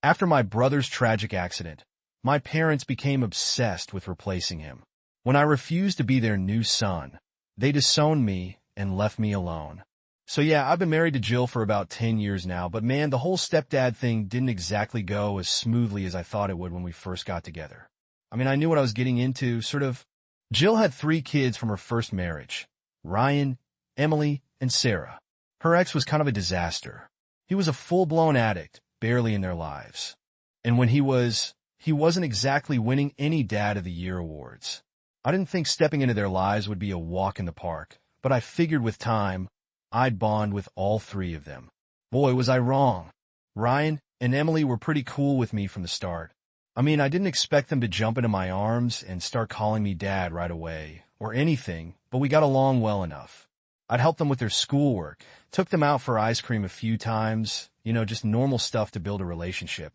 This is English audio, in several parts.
After my brother's tragic accident, my parents became obsessed with replacing him. When I refused to be their new son, they disowned me and left me alone. So yeah, I've been married to Jill for about 10 years now, but man, the whole stepdad thing didn't exactly go as smoothly as I thought it would when we first got together. I mean, I knew what I was getting into, sort of. Jill had 3 kids from her first marriage: Ryan, Emily, and Sarah. Her ex was kind of a disaster. He was a full-blown addict, barely in their lives. And when he wasn't exactly winning any Dad of the Year awards. I didn't think stepping into their lives would be a walk in the park, but I figured with time, I'd bond with all 3 of them. Boy, was I wrong. Ryan and Emily were pretty cool with me from the start. I mean, I didn't expect them to jump into my arms and start calling me Dad right away, or anything, but we got along well enough. I'd help them with their schoolwork, took them out for ice cream a few times, just normal stuff to build a relationship.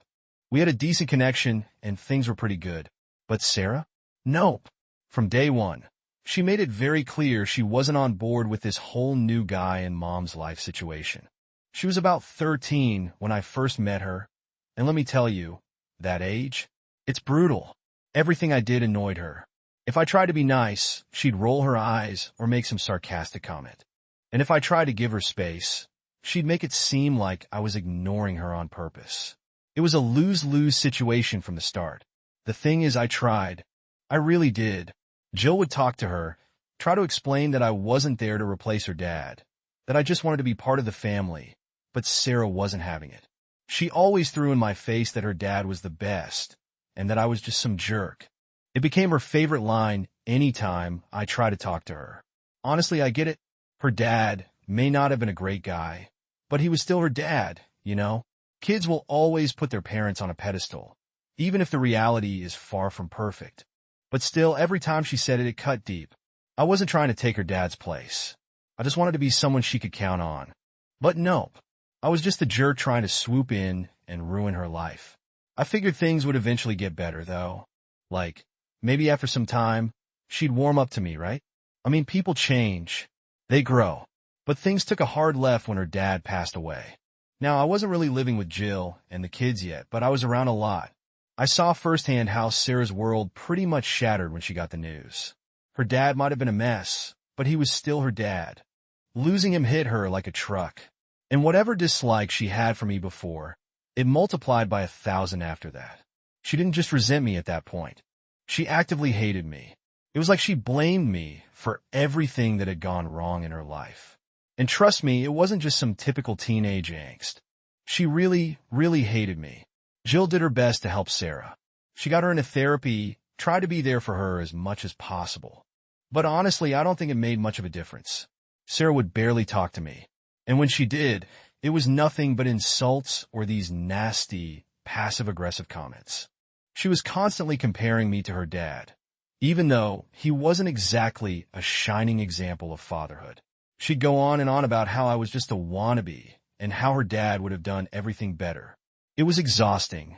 We had a decent connection, and things were pretty good. But Sarah? Nope. From day one, she made it very clear she wasn't on board with this whole new guy in Mom's life situation. She was about 13 when I first met her, and let me tell you, that age, it's brutal. Everything I did annoyed her. If I tried to be nice, she'd roll her eyes or make some sarcastic comment. And if I tried to give her space, she'd make it seem like I was ignoring her on purpose. It was a lose-lose situation from the start. The thing is, I tried. I really did. Jill would talk to her, try to explain that I wasn't there to replace her dad, that I just wanted to be part of the family, but Sarah wasn't having it. She always threw in my face that her dad was the best, and that I was just some jerk. It became her favorite line anytime I tried to talk to her. Honestly, I get it. Her dad may not have been a great guy, but he was still her dad, Kids will always put their parents on a pedestal, even if the reality is far from perfect. But still, every time she said it, it cut deep. I wasn't trying to take her dad's place. I just wanted to be someone she could count on. But nope. I was just a jerk trying to swoop in and ruin her life. I figured things would eventually get better, though. Like, maybe after some time, she'd warm up to me, right? I mean, people change. They grow. But things took a hard left when her dad passed away. Now, I wasn't really living with Jill and the kids yet, but I was around a lot. I saw firsthand how Sarah's world pretty much shattered when she got the news. Her dad might have been a mess, but he was still her dad. Losing him hit her like a truck. And whatever dislike she had for me before, it multiplied by 1,000 after that. She didn't just resent me at that point. She actively hated me. It was like she blamed me for everything that had gone wrong in her life. And trust me, it wasn't just some typical teenage angst. She really, really hated me. Jill did her best to help Sarah. She got her into therapy, tried to be there for her as much as possible. But honestly, I don't think it made much of a difference. Sarah would barely talk to me. And when she did, it was nothing but insults or these nasty, passive-aggressive comments. She was constantly comparing me to her dad, even though he wasn't exactly a shining example of fatherhood. She'd go on and on about how I was just a wannabe and how her dad would have done everything better. It was exhausting.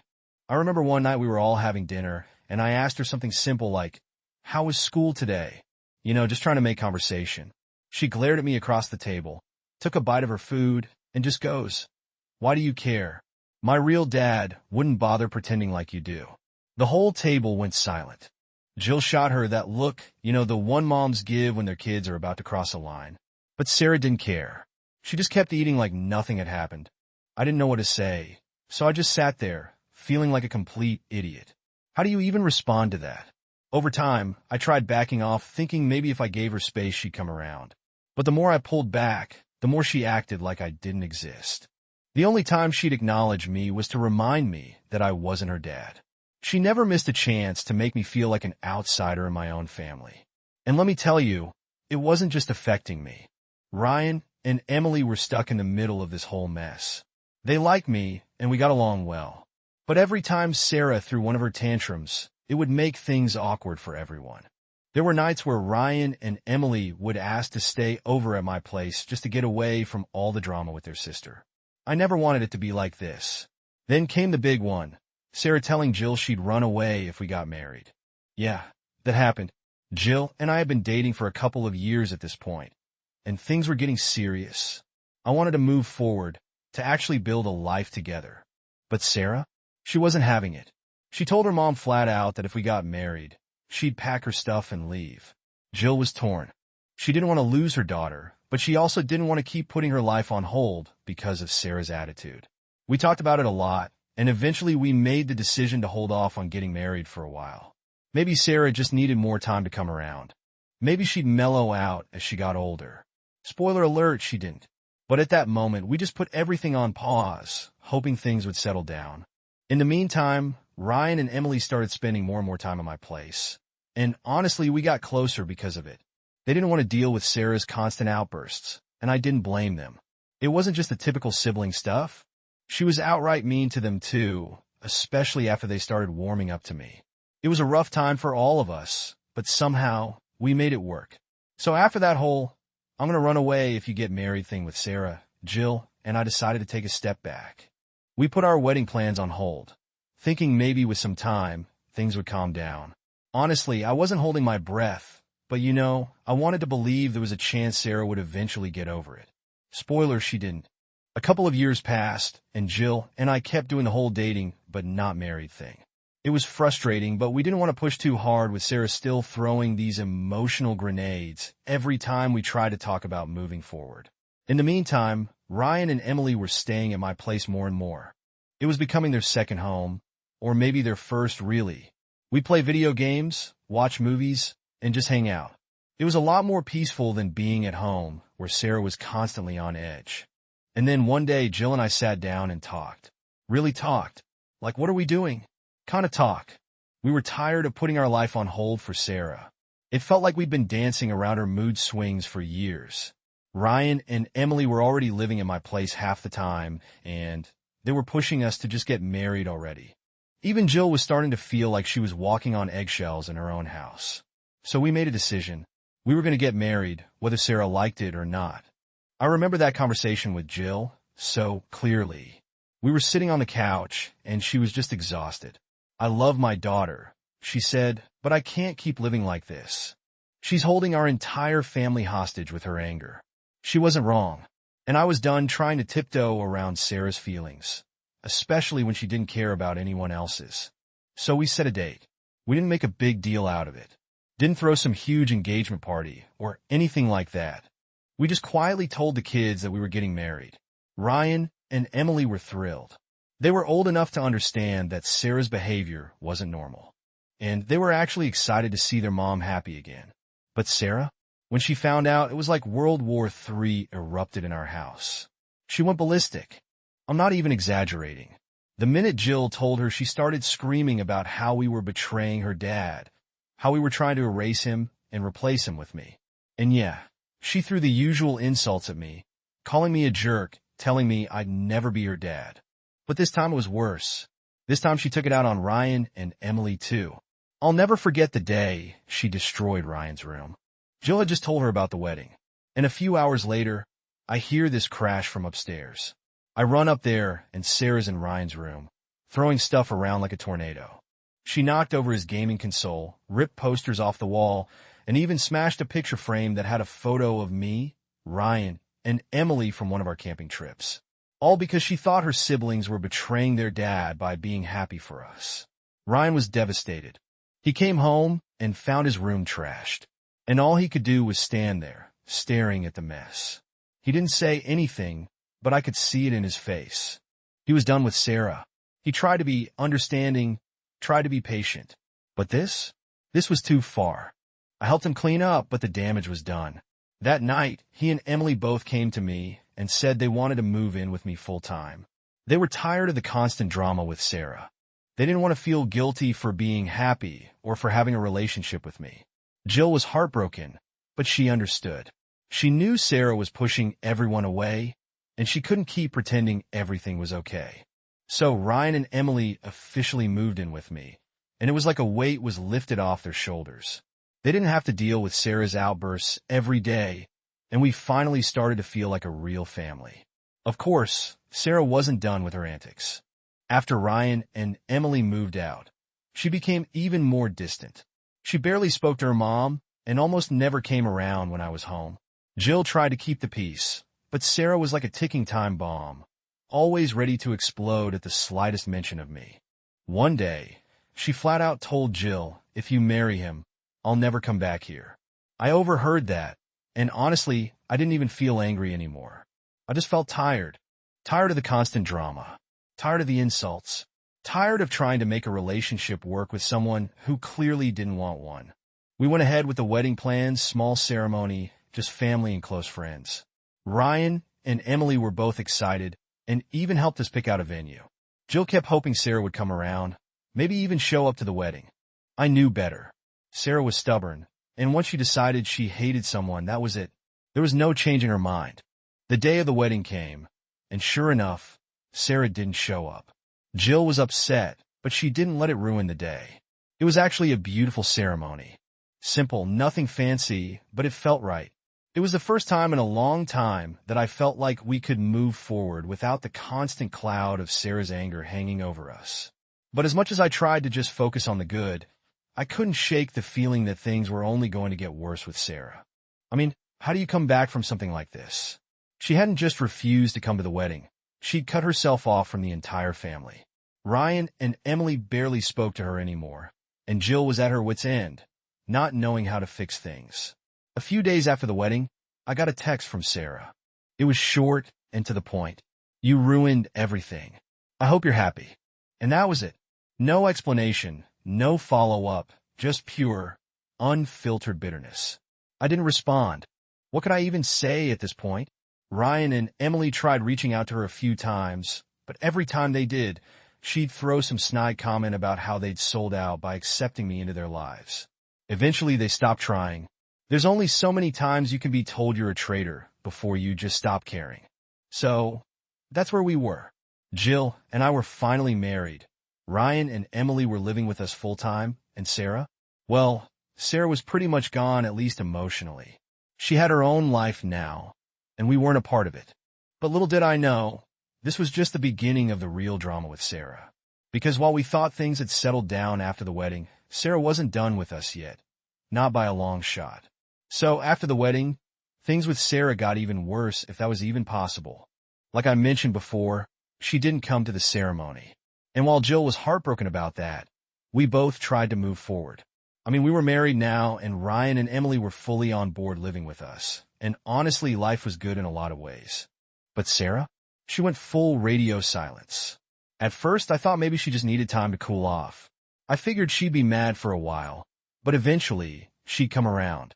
I remember one night we were all having dinner, and I asked her something simple like, "How was school today?" Just trying to make conversation. She glared at me across the table, took a bite of her food, and just goes, "Why do you care? My real dad wouldn't bother pretending like you do." The whole table went silent. Jill shot her that look, the one moms give when their kids are about to cross a line. But Sarah didn't care. She just kept eating like nothing had happened. I didn't know what to say, so I just sat there, feeling like a complete idiot. How do you even respond to that? Over time, I tried backing off, thinking maybe if I gave her space, she'd come around. But the more I pulled back, the more she acted like I didn't exist. The only time she'd acknowledge me was to remind me that I wasn't her dad. She never missed a chance to make me feel like an outsider in my own family. And let me tell you, it wasn't just affecting me. Ryan and Emily were stuck in the middle of this whole mess. They liked me, and we got along well. But every time Sarah threw one of her tantrums, it would make things awkward for everyone. There were nights where Ryan and Emily would ask to stay over at my place just to get away from all the drama with their sister. I never wanted it to be like this. Then came the big one, Sarah telling Jill she'd run away if we got married. Yeah, that happened. Jill and I had been dating for a couple of years at this point, and things were getting serious. I wanted to move forward, to actually build a life together. But Sarah? She wasn't having it. She told her mom flat out that if we got married, she'd pack her stuff and leave. Jill was torn. She didn't want to lose her daughter, but she also didn't want to keep putting her life on hold because of Sarah's attitude. We talked about it a lot, and eventually we made the decision to hold off on getting married for a while. Maybe Sarah just needed more time to come around. Maybe she'd mellow out as she got older. Spoiler alert, she didn't. But at that moment, we just put everything on pause, hoping things would settle down. In the meantime, Ryan and Emily started spending more and more time at my place. And honestly, we got closer because of it. They didn't want to deal with Sarah's constant outbursts, and I didn't blame them. It wasn't just the typical sibling stuff. She was outright mean to them too, especially after they started warming up to me. It was a rough time for all of us, but somehow we made it work. So after that whole, I'm going to run away if you get married thing with Sarah, Jill and I decided to take a step back. We put our wedding plans on hold, thinking maybe with some time, things would calm down. Honestly, I wasn't holding my breath, but I wanted to believe there was a chance Sarah would eventually get over it. Spoiler, she didn't. A couple of years passed, and Jill and I kept doing the whole dating but not married thing. It was frustrating, but we didn't want to push too hard with Sarah still throwing these emotional grenades every time we tried to talk about moving forward. In the meantime, Ryan and Emily were staying at my place more and more. It was becoming their second home, or maybe their first really. We play video games, watch movies, and just hang out. It was a lot more peaceful than being at home, where Sarah was constantly on edge. And then one day, Jill and I sat down and talked. Really talked. Like, what are we doing? Kind of talk. We were tired of putting our life on hold for Sarah. It felt like we'd been dancing around her mood swings for years. Ryan and Emily were already living in my place half the time, and they were pushing us to just get married already. Even Jill was starting to feel like she was walking on eggshells in her own house. So we made a decision. We were going to get married, whether Sarah liked it or not. I remember that conversation with Jill so clearly. We were sitting on the couch, and she was just exhausted. I love my daughter, she said, but I can't keep living like this. She's holding our entire family hostage with her anger. She wasn't wrong, and I was done trying to tiptoe around Sarah's feelings, especially when she didn't care about anyone else's. So we set a date. We didn't make a big deal out of it. Didn't throw some huge engagement party or anything like that. We just quietly told the kids that we were getting married. Ryan and Emily were thrilled. They were old enough to understand that Sarah's behavior wasn't normal, and they were actually excited to see their mom happy again. But Sarah, when she found out, it was like World War III erupted in our house. She went ballistic. I'm not even exaggerating. The minute Jill told her, she started screaming about how we were betraying her dad, how we were trying to erase him and replace him with me. And yeah, she threw the usual insults at me, calling me a jerk, telling me I'd never be her dad. But this time it was worse. This time she took it out on Ryan and Emily too. I'll never forget the day she destroyed Ryan's room. Jill had just told her about the wedding, and a few hours later, I hear this crash from upstairs. I run up there, and Sarah's in Ryan's room, throwing stuff around like a tornado. She knocked over his gaming console, ripped posters off the wall, and even smashed a picture frame that had a photo of me, Ryan, and Emily from one of our camping trips. All because she thought her siblings were betraying their dad by being happy for us. Ryan was devastated. He came home and found his room trashed, and all he could do was stand there, staring at the mess. He didn't say anything, but I could see it in his face. He was done with Sarah. He tried to be understanding, tried to be patient. But this was too far. I helped him clean up, but the damage was done. That night, he and Emily both came to me and said they wanted to move in with me full-time. They were tired of the constant drama with Sarah. They didn't want to feel guilty for being happy or for having a relationship with me. Jill was heartbroken, but she understood. She knew Sarah was pushing everyone away, and she couldn't keep pretending everything was okay. So Ryan and Emily officially moved in with me, and it was like a weight was lifted off their shoulders. They didn't have to deal with Sarah's outbursts every day, and we finally started to feel like a real family. Of course, Sarah wasn't done with her antics. After Ryan and Emily moved out, she became even more distant. She barely spoke to her mom and almost never came around when I was home. Jill tried to keep the peace, but Sarah was like a ticking time bomb, always ready to explode at the slightest mention of me. One day, she flat out told Jill, "If you marry him, I'll never come back here." I overheard that, and honestly, I didn't even feel angry anymore. I just felt tired. Tired of the constant drama. Tired of the insults. Tired of trying to make a relationship work with someone who clearly didn't want one. We went ahead with the wedding plans, small ceremony, just family and close friends. Ryan and Emily were both excited and even helped us pick out a venue. Jill kept hoping Sarah would come around, maybe even show up to the wedding. I knew better. Sarah was stubborn, and once she decided she hated someone, that was it. There was no changing her mind. The day of the wedding came, and sure enough, Sarah didn't show up. Jill was upset, but she didn't let it ruin the day. It was actually a beautiful ceremony. Simple, nothing fancy, but it felt right. It was the first time in a long time that I felt like we could move forward without the constant cloud of Sarah's anger hanging over us. But as much as I tried to just focus on the good, I couldn't shake the feeling that things were only going to get worse with Sarah. I mean, how do you come back from something like this? She hadn't just refused to come to the wedding. She'd cut herself off from the entire family. Ryan and Emily barely spoke to her anymore, and Jill was at her wit's end, not knowing how to fix things. A few days after the wedding, I got a text from Sarah. It was short and to the point. "You ruined everything. I hope you're happy." And that was it. No explanation, no follow-up, just pure, unfiltered bitterness. I didn't respond. What could I even say at this point? Ryan and Emily tried reaching out to her a few times, but every time they did, she'd throw some snide comment about how they'd sold out by accepting me into their lives. Eventually, they stopped trying. There's only so many times you can be told you're a traitor before you just stop caring. So, that's where we were. Jill and I were finally married. Ryan and Emily were living with us full-time, and Sarah? Well, Sarah was pretty much gone, at least emotionally. She had her own life now, and we weren't a part of it. But little did I know, this was just the beginning of the real drama with Sarah. Because while we thought things had settled down after the wedding, Sarah wasn't done with us yet. Not by a long shot. So after the wedding, things with Sarah got even worse, if that was even possible. Like I mentioned before, she didn't come to the ceremony. And while Jill was heartbroken about that, we both tried to move forward. I mean, we were married now, and Ryan and Emily were fully on board living with us. And honestly, life was good in a lot of ways. But Sarah? She went full radio silence. At first, I thought maybe she just needed time to cool off. I figured she'd be mad for a while, but eventually, she'd come around.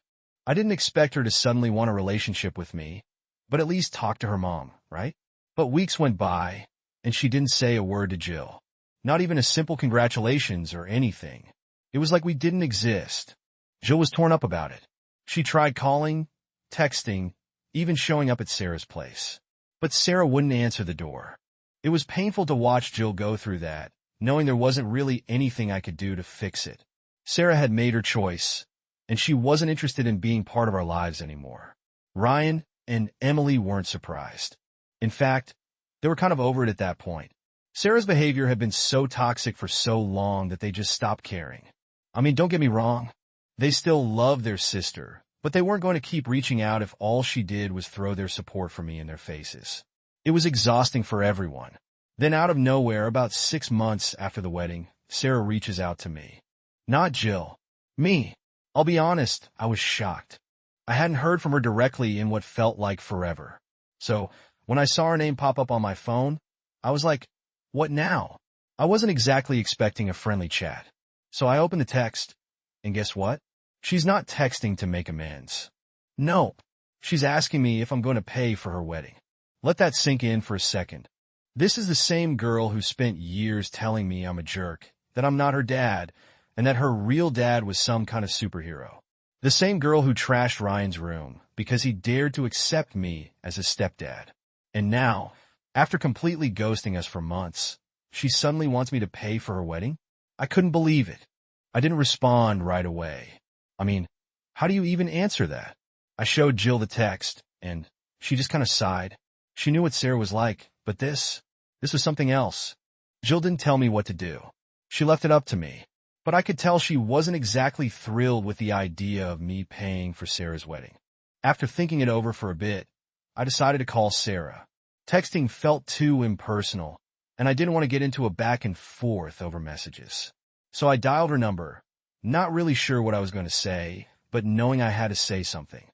I didn't expect her to suddenly want a relationship with me, but at least talk to her mom, right? But weeks went by, and she didn't say a word to Jill. Not even a simple congratulations or anything. It was like we didn't exist. Jill was torn up about it. She tried calling, texting, even showing up at Sarah's place. But Sarah wouldn't answer the door. It was painful to watch Jill go through that, knowing there wasn't really anything I could do to fix it. Sarah had made her choice, and she wasn't interested in being part of our lives anymore. Ryan and Emily weren't surprised. In fact, they were kind of over it at that point. Sarah's behavior had been so toxic for so long that they just stopped caring. I mean, don't get me wrong. They still loved their sister, but they weren't going to keep reaching out if all she did was throw their support for me in their faces. It was exhausting for everyone. Then out of nowhere, about 6 months after the wedding, Sarah reaches out to me. Not Jill. Me. I'll be honest, I was shocked. I hadn't heard from her directly in what felt like forever. So, when I saw her name pop up on my phone, I was like, what now? I wasn't exactly expecting a friendly chat. So I opened the text, and guess what? She's not texting to make amends. Nope. She's asking me if I'm going to pay for her wedding. Let that sink in for a second. This is the same girl who spent years telling me I'm a jerk, that I'm not her dad, and that her real dad was some kind of superhero. The same girl who trashed Ryan's room because he dared to accept me as a stepdad. And now, after completely ghosting us for months, she suddenly wants me to pay for her wedding? I couldn't believe it. I didn't respond right away. I mean, how do you even answer that? I showed Jill the text, and she just kind of sighed. She knew what Sarah was like, but this was something else. Jill didn't tell me what to do. She left it up to me. But I could tell she wasn't exactly thrilled with the idea of me paying for Sarah's wedding. After thinking it over for a bit, I decided to call Sarah. Texting felt too impersonal, and I didn't want to get into a back and forth over messages. So I dialed her number, not really sure what I was going to say, but knowing I had to say something.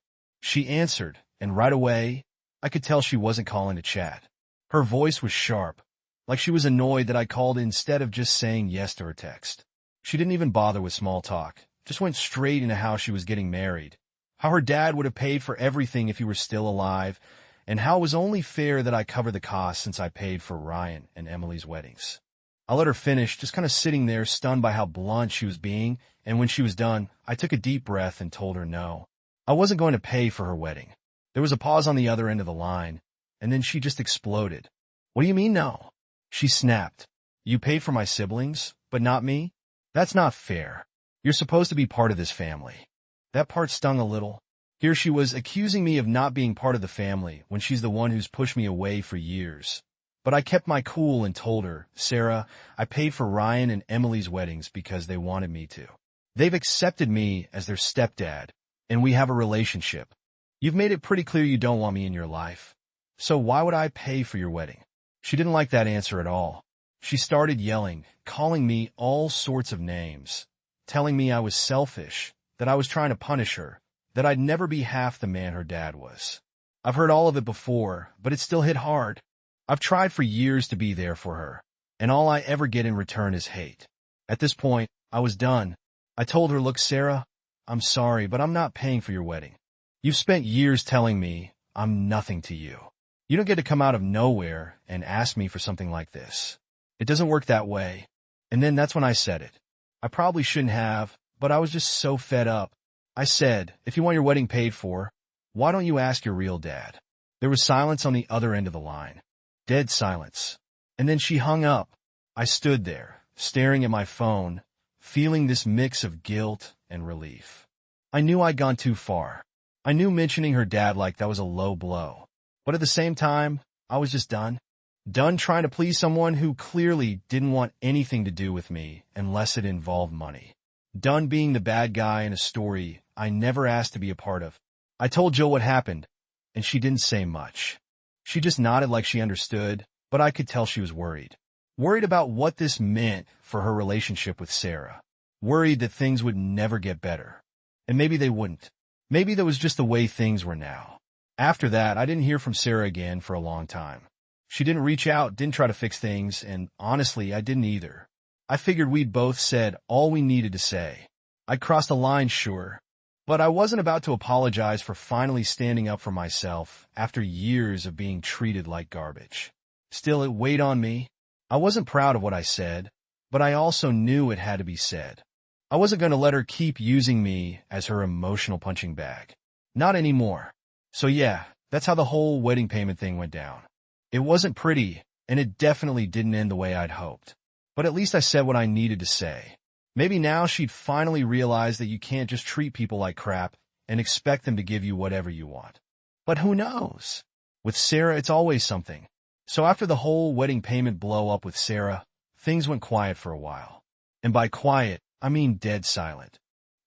She answered, and right away, I could tell she wasn't calling to chat. Her voice was sharp, like she was annoyed that I called instead of just saying yes to her text. She didn't even bother with small talk, just went straight into how she was getting married, how her dad would have paid for everything if he were still alive, and how it was only fair that I cover the cost since I paid for Ryan and Emily's weddings. I let her finish, just kind of sitting there stunned by how blunt she was being, and when she was done, I took a deep breath and told her no. I wasn't going to pay for her wedding. There was a pause on the other end of the line, and then she just exploded. What do you mean no? She snapped. You paid for my siblings, but not me? That's not fair. You're supposed to be part of this family. That part stung a little. Here she was accusing me of not being part of the family when she's the one who's pushed me away for years. But I kept my cool and told her, Sarah, I paid for Ryan and Emily's weddings because they wanted me to. They've accepted me as their stepdad, and we have a relationship. You've made it pretty clear you don't want me in your life. So why would I pay for your wedding? She didn't like that answer at all. She started yelling, calling me all sorts of names, telling me I was selfish, that I was trying to punish her, that I'd never be half the man her dad was. I've heard all of it before, but it still hit hard. I've tried for years to be there for her, and all I ever get in return is hate. At this point, I was done. I told her, look, Sarah, I'm sorry, but I'm not paying for your wedding. You've spent years telling me I'm nothing to you. You don't get to come out of nowhere and ask me for something like this. It doesn't work that way. And then that's when I said it. I probably shouldn't have, but I was just so fed up. I said, if you want your wedding paid for, why don't you ask your real dad? There was silence on the other end of the line. Dead silence. And then she hung up. I stood there, staring at my phone, feeling this mix of guilt and relief. I knew I'd gone too far. I knew mentioning her dad like that was a low blow. But at the same time, I was just done. Done trying to please someone who clearly didn't want anything to do with me unless it involved money. Done being the bad guy in a story I never asked to be a part of. I told Jill what happened, and she didn't say much. She just nodded like she understood, but I could tell she was worried. Worried about what this meant for her relationship with Sarah. Worried that things would never get better. And maybe they wouldn't. Maybe that was just the way things were now. After that, I didn't hear from Sarah again for a long time. She didn't reach out, didn't try to fix things, and honestly, I didn't either. I figured we'd both said all we needed to say. I crossed a line, sure, but I wasn't about to apologize for finally standing up for myself after years of being treated like garbage. Still, it weighed on me. I wasn't proud of what I said, but I also knew it had to be said. I wasn't going to let her keep using me as her emotional punching bag. Not anymore. So yeah, that's how the whole wedding payment thing went down. It wasn't pretty, and it definitely didn't end the way I'd hoped. But at least I said what I needed to say. Maybe now she'd finally realize that you can't just treat people like crap and expect them to give you whatever you want. But who knows? With Sarah, it's always something. So after the whole wedding payment blow up with Sarah, things went quiet for a while. And by quiet, I mean dead silent.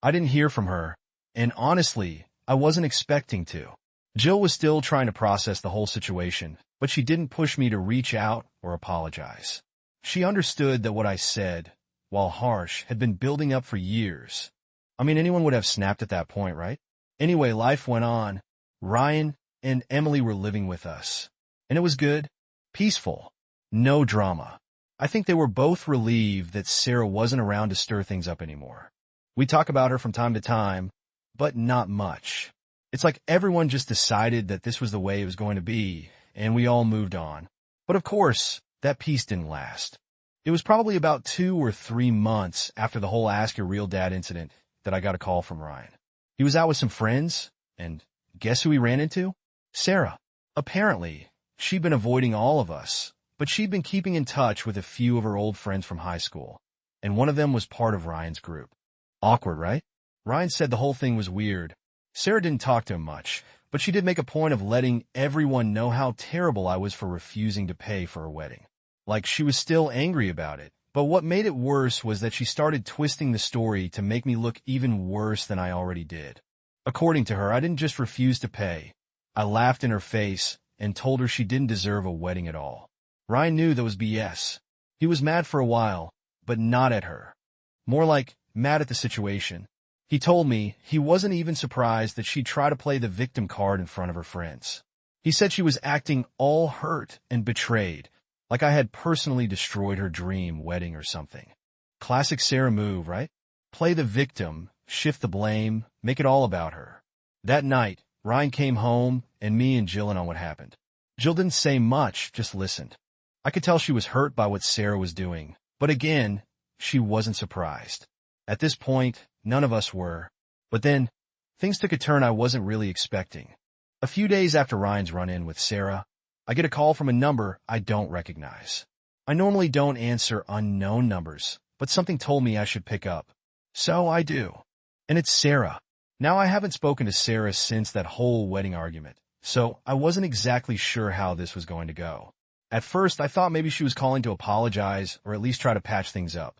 I didn't hear from her, and honestly, I wasn't expecting to. Jill was still trying to process the whole situation, but she didn't push me to reach out or apologize. She understood that what I said, while harsh, had been building up for years. I mean, anyone would have snapped at that point, right? Anyway, life went on. Ryan and Emily were living with us. And it was good, peaceful, no drama. I think they were both relieved that Sarah wasn't around to stir things up anymore. We talk about her from time to time, but not much. It's like everyone just decided that this was the way it was going to be, and we all moved on. But of course, that peace didn't last. It was probably about 2 or 3 months after the whole Ask Your Real Dad incident that I got a call from Ryan. He was out with some friends, and guess who he ran into? Sarah. Apparently, she'd been avoiding all of us, but she'd been keeping in touch with a few of her old friends from high school, and one of them was part of Ryan's group. Awkward, right? Ryan said the whole thing was weird. Sarah didn't talk to him much, but she did make a point of letting everyone know how terrible I was for refusing to pay for her wedding. Like, she was still angry about it, but what made it worse was that she started twisting the story to make me look even worse than I already did. According to her, I didn't just refuse to pay. I laughed in her face and told her she didn't deserve a wedding at all. Ryan knew that was BS. He was mad for a while, but not at her. More like mad at the situation. He told me he wasn't even surprised that she'd try to play the victim card in front of her friends. He said she was acting all hurt and betrayed, like I had personally destroyed her dream wedding or something. Classic Sarah move, right? Play the victim, shift the blame, make it all about her. That night, Ryan came home, and me and Jill in on what happened. Jill didn't say much, just listened. I could tell she was hurt by what Sarah was doing, but again, she wasn't surprised. At this point, none of us were. But then, things took a turn I wasn't really expecting. A few days after Ryan's run-in with Sarah, I get a call from a number I don't recognize. I normally don't answer unknown numbers, but something told me I should pick up. So I do. And it's Sarah. Now, I haven't spoken to Sarah since that whole wedding argument, so I wasn't exactly sure how this was going to go. At first, I thought maybe she was calling to apologize or at least try to patch things up.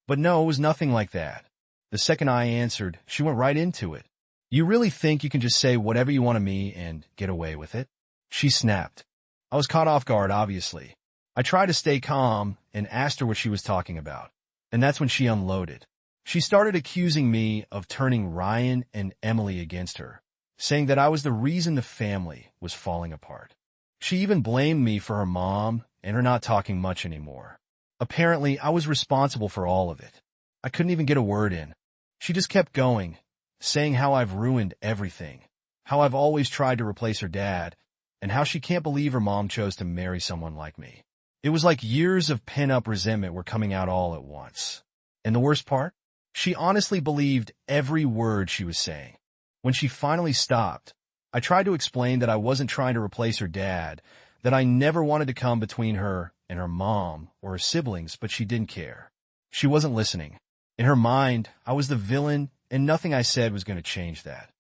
But no, it was nothing like that. The second I answered, she went right into it. "You really think you can just say whatever you want to me and get away with it?" She snapped. I was caught off guard, obviously. I tried to stay calm and asked her what she was talking about. And that's when she unloaded. She started accusing me of turning Ryan and Emily against her, saying that I was the reason the family was falling apart. She even blamed me for her mom and her not talking much anymore. Apparently, I was responsible for all of it. I couldn't even get a word in. She just kept going, saying how I've ruined everything, how I've always tried to replace her dad, and how she can't believe her mom chose to marry someone like me. It was like years of pent-up resentment were coming out all at once. And the worst part? She honestly believed every word she was saying. When she finally stopped, I tried to explain that I wasn't trying to replace her dad, that I never wanted to come between her and her mom or her siblings, but she didn't care. She wasn't listening. In her mind, I was the villain, and nothing I said was going to change that.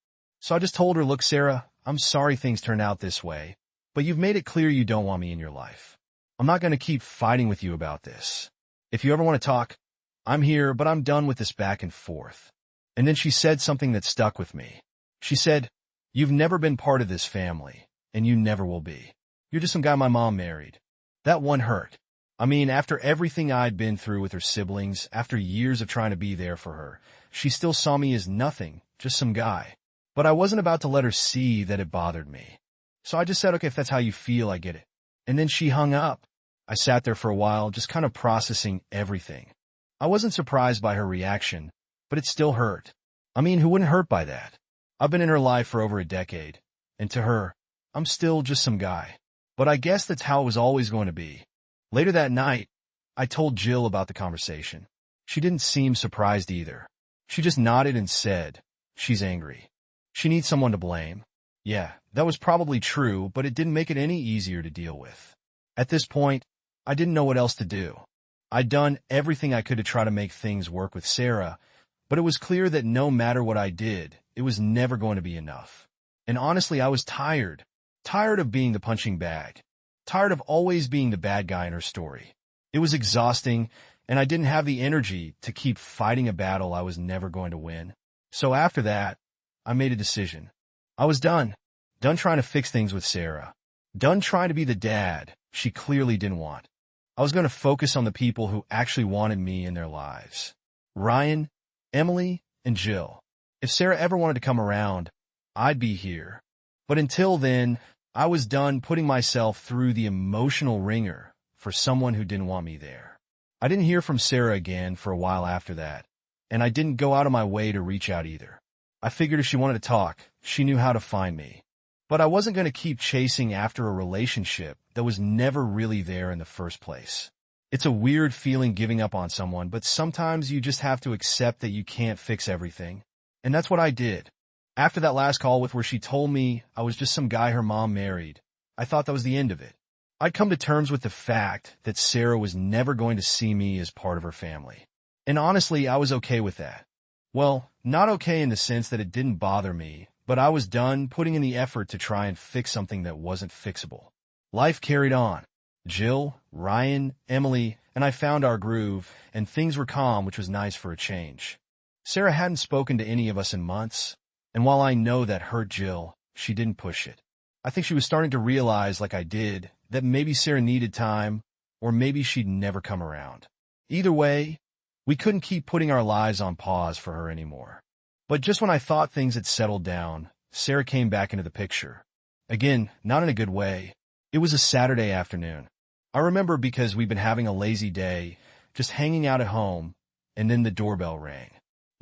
So I just told her, "Look, Sarah, I'm sorry things turned out this way, but you've made it clear you don't want me in your life. I'm not going to keep fighting with you about this. If you ever want to talk, I'm here, but I'm done with this back and forth." And then she said something that stuck with me. She said, "You've never been part of this family, and you never will be. You're just some guy my mom married." That one hurt. I mean, after everything I'd been through with her siblings, after years of trying to be there for her, she still saw me as nothing, just some guy. But I wasn't about to let her see that it bothered me. So I just said, "Okay, if that's how you feel, I get it." And then she hung up. I sat there for a while, just kind of processing everything. I wasn't surprised by her reaction, but it still hurt. I mean, who wouldn't hurt by that? I've been in her life for over a decade, and to her, I'm still just some guy. But I guess that's how it was always going to be. Later that night, I told Jill about the conversation. She didn't seem surprised either. She just nodded and said, "She's angry. She needs someone to blame." Yeah, that was probably true, but it didn't make it any easier to deal with. At this point, I didn't know what else to do. I'd done everything I could to try to make things work with Sarah, but it was clear that no matter what I did, it was never going to be enough. And honestly, I was tired. Tired of being the punching bag. Tired of always being the bad guy in her story. It was exhausting, and I didn't have the energy to keep fighting a battle I was never going to win. So after that, I made a decision. I was done. Done trying to fix things with Sarah. Done trying to be the dad she clearly didn't want. I was going to focus on the people who actually wanted me in their lives. Ryan, Emily, and Jill. If Sarah ever wanted to come around, I'd be here. But until then, I was done putting myself through the emotional ringer for someone who didn't want me there. I didn't hear from Sarah again for a while after that, and I didn't go out of my way to reach out either. I figured if she wanted to talk, she knew how to find me. But I wasn't going to keep chasing after a relationship that was never really there in the first place. It's a weird feeling giving up on someone, but sometimes you just have to accept that you can't fix everything. And that's what I did. After that last call with where she told me I was just some guy her mom married, I thought that was the end of it. I'd come to terms with the fact that Sarah was never going to see me as part of her family. And honestly, I was okay with that. Well, not okay in the sense that it didn't bother me, but I was done putting in the effort to try and fix something that wasn't fixable. Life carried on. Jill, Ryan, Emily, and I found our groove, and things were calm, which was nice for a change. Sarah hadn't spoken to any of us in months. And while I know that hurt Jill, she didn't push it. I think she was starting to realize, like I did, that maybe Sarah needed time, or maybe she'd never come around. Either way, we couldn't keep putting our lives on pause for her anymore. But just when I thought things had settled down, Sarah came back into the picture. Again, not in a good way. It was a Saturday afternoon. I remember because we'd been having a lazy day, just hanging out at home, and then the doorbell rang.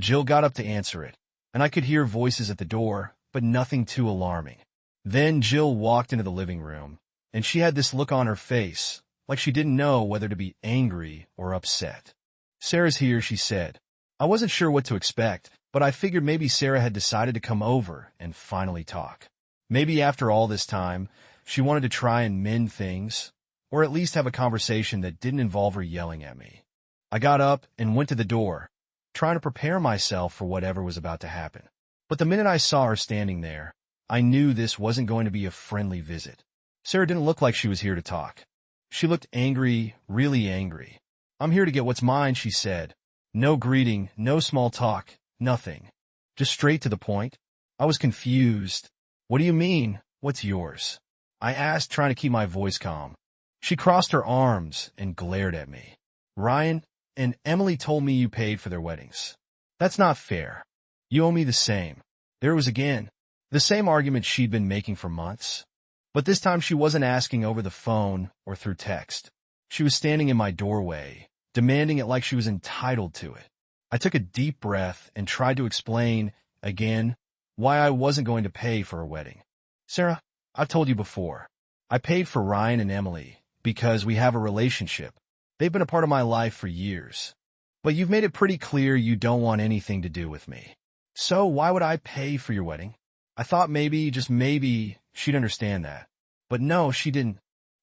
Jill got up to answer it, and I could hear voices at the door, but nothing too alarming. Then Jill walked into the living room, and she had this look on her face, like she didn't know whether to be angry or upset. "Sarah's here," she said. I wasn't sure what to expect, but I figured maybe Sarah had decided to come over and finally talk. Maybe after all this time, she wanted to try and mend things, or at least have a conversation that didn't involve her yelling at me. I got up and went to the door, trying to prepare myself for whatever was about to happen. But the minute I saw her standing there, I knew this wasn't going to be a friendly visit. Sarah didn't look like she was here to talk. She looked angry, really angry. "I'm here to get what's mine," she said. No greeting, no small talk, nothing. Just straight to the point. I was confused. "What do you mean, what's yours?" I asked, trying to keep my voice calm. She crossed her arms and glared at me. "Ryan and Emily told me you paid for their weddings. That's not fair. You owe me the same." There it was again. The same argument she'd been making for months. But this time she wasn't asking over the phone or through text. She was standing in my doorway, demanding it like she was entitled to it. I took a deep breath and tried to explain, again, why I wasn't going to pay for her wedding. "Sarah, I've told you before. I paid for Ryan and Emily because we have a relationship. They've been a part of my life for years. But you've made it pretty clear you don't want anything to do with me. So why would I pay for your wedding?" I thought maybe, just maybe, she'd understand that. But no, she didn't.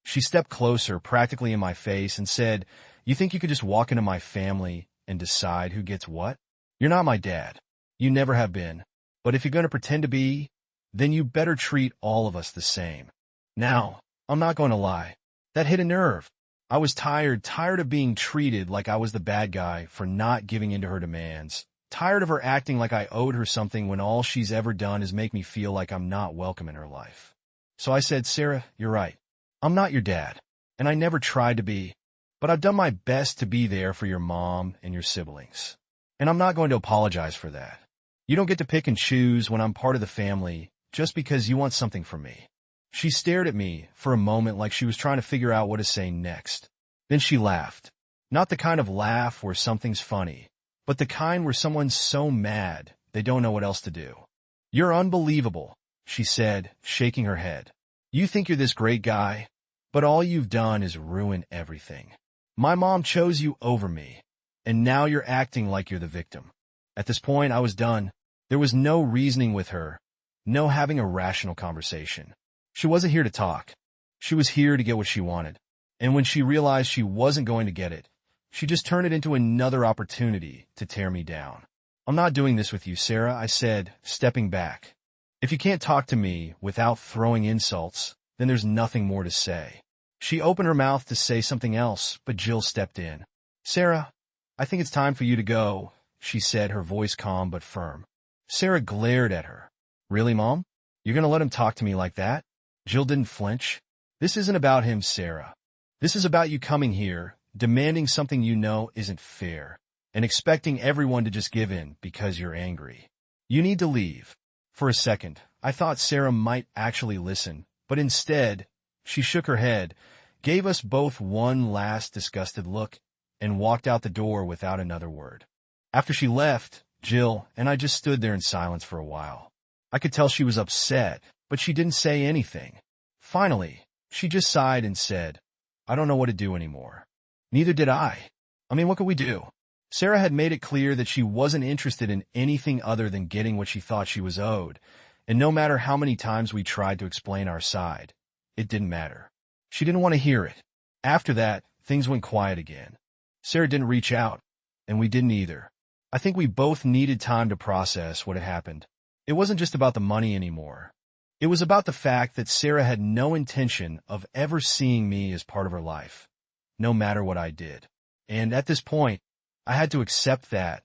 She stepped closer, practically in my face, and said, "You think you could just walk into my family and decide who gets what? You're not my dad. You never have been. But if you're going to pretend to be, then you better treat all of us the same." Now, I'm not going to lie. That hit a nerve. I was tired of being treated like I was the bad guy for not giving in to her demands. Tired of her acting like I owed her something when all she's ever done is make me feel like I'm not welcome in her life. So I said, "Sarah, you're right. I'm not your dad, and I never tried to be, but I've done my best to be there for your mom and your siblings. And I'm not going to apologize for that. You don't get to pick and choose when I'm part of the family just because you want something from me." She stared at me for a moment like she was trying to figure out what to say next. Then she laughed. Not the kind of laugh where something's funny, but the kind where someone's so mad they don't know what else to do. "You're unbelievable," she said, shaking her head. "You think you're this great guy, but all you've done is ruin everything. My mom chose you over me, and now you're acting like you're the victim." At this point, I was done. There was no reasoning with her, no having a rational conversation. She wasn't here to talk. She was here to get what she wanted. And when she realized she wasn't going to get it, she just turned it into another opportunity to tear me down. "I'm not doing this with you, Sarah," I said, stepping back. "If you can't talk to me without throwing insults, then there's nothing more to say." She opened her mouth to say something else, but Jill stepped in. "Sarah, I think it's time for you to go," she said, her voice calm but firm. Sarah glared at her. "Really, Mom? You're going to let him talk to me like that?" Jill didn't flinch. "This isn't about him, Sarah. This is about you coming here, demanding something you know isn't fair, and expecting everyone to just give in because you're angry. You need to leave." For a second, I thought Sarah might actually listen, but instead, she shook her head, gave us both one last disgusted look, and walked out the door without another word. After she left, Jill and I just stood there in silence for a while. I could tell she was upset, but she didn't say anything. Finally, she just sighed and said, "I don't know what to do anymore." Neither did I. I mean, what could we do? Sarah had made it clear that she wasn't interested in anything other than getting what she thought she was owed, and no matter how many times we tried to explain our side, it didn't matter. She didn't want to hear it. After that, things went quiet again. Sarah didn't reach out, and we didn't either. I think we both needed time to process what had happened. It wasn't just about the money anymore. It was about the fact that Sarah had no intention of ever seeing me as part of her life, no matter what I did. And at this point, I had to accept that